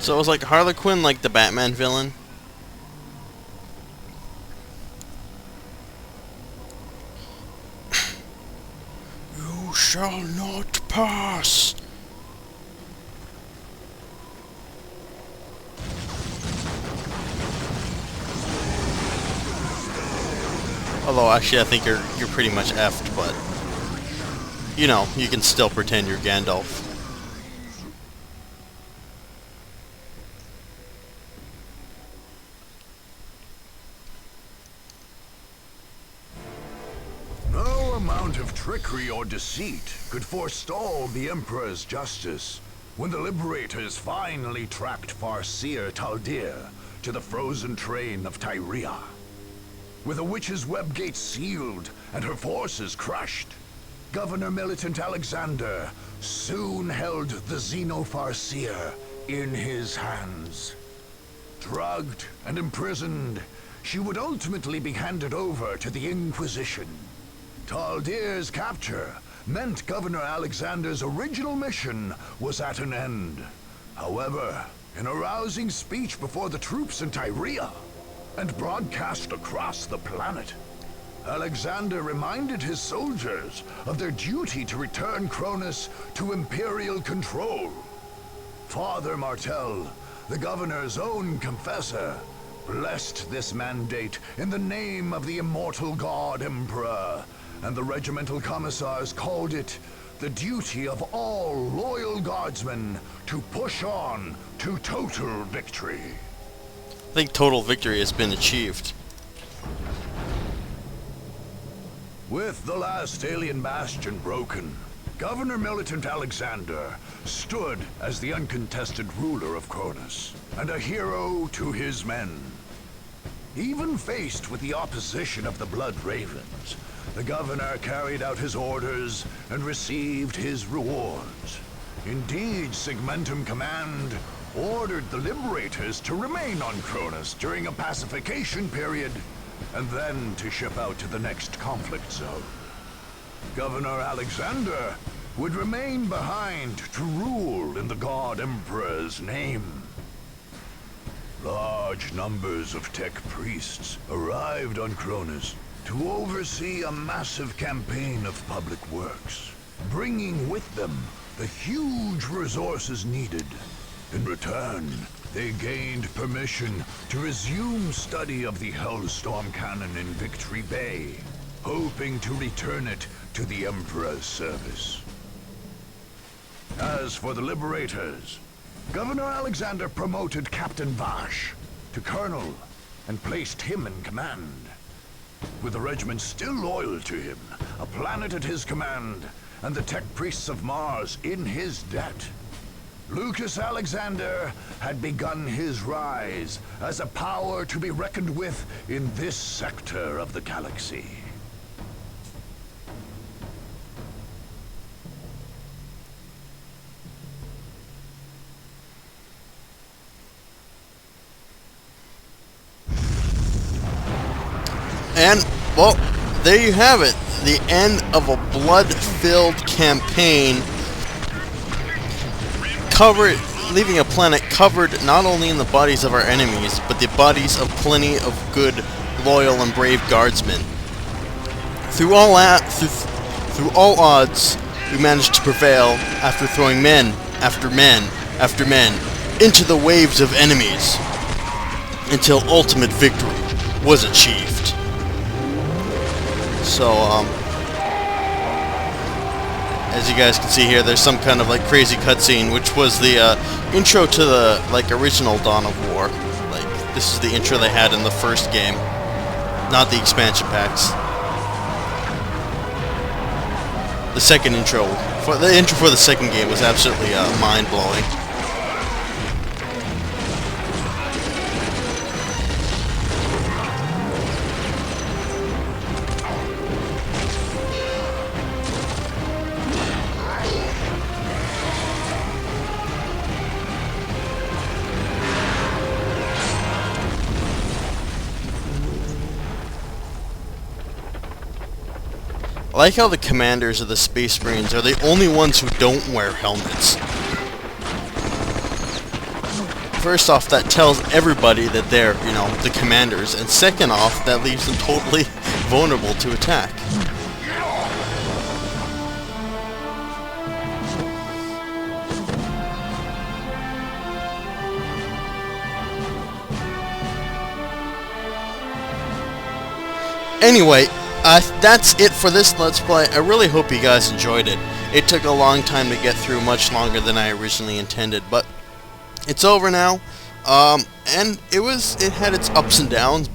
So it was like Harlequin, like the Batman villain. You shall not pass. Although actually I think you're pretty much effed, but you know, you can still pretend you're Gandalf. No amount of trickery or deceit could forestall the Emperor's justice when the Liberators finally tracked Farseer Taldir to the frozen train of Tyria. With the witch's web gate sealed and her forces crushed, Governor Militant Alexander soon held the Xeno-Farseer in his hands. Drugged and imprisoned, she would ultimately be handed over to the Inquisition. Taldir's capture meant Governor Alexander's original mission was at an end. However, in a rousing speech before the troops in Tyria, and broadcast across the planet, Alexander reminded his soldiers of their duty to return Kronos to Imperial control. Father Martel, the governor's own confessor, blessed this mandate in the name of the immortal god Emperor, and the regimental commissars called it the duty of all loyal guardsmen to push on to total victory. I think total victory has been achieved. With the last alien bastion broken, Governor Militant Alexander stood as the uncontested ruler of Kronos, and a hero to his men. Even faced with the opposition of the Blood Ravens, the governor carried out his orders and received his rewards. Indeed, Segmentum Command ordered the Liberators to remain on Kronos during a pacification period, and then to ship out to the next conflict zone. Governor Alexander would remain behind to rule in the God Emperor's name. Large numbers of tech priests arrived on Kronos to oversee a massive campaign of public works, bringing with them the huge resources needed. In return, they gained permission to resume study of the Hellstorm Cannon in Victory Bay, hoping to return it to the Emperor's service. As for the Liberators, Governor Alexander promoted Captain Vash to Colonel and placed him in command. With the regiment still loyal to him, a planet at his command, and the tech priests of Mars in his debt, Lucas Alexander had begun his rise as a power to be reckoned with in this sector of the galaxy. And, well, there you have it. The end of a blood-filled campaign, leaving a planet covered not only in the bodies of our enemies, but the bodies of plenty of good, loyal, and brave guardsmen. Through all odds, we managed to prevail after throwing men after men after men into the waves of enemies, until ultimate victory was achieved. So, as you guys can see here, there's some kind of like crazy cutscene, which was the intro to the original Dawn of War. Like, this is the intro they had in the first game, not the expansion packs. The second intro, for the second game was absolutely mind-blowing. I like how the commanders of the Space Marines are the only ones who don't wear helmets. first off, that tells everybody that they're, you know, the commanders, and second off, that leaves them totally vulnerable to attack. Anyway, that's it for this Let's Play. I really hope you guys enjoyed it. It took a long time to get through, much longer than I originally intended, but it's over now. And it had its ups and downs, but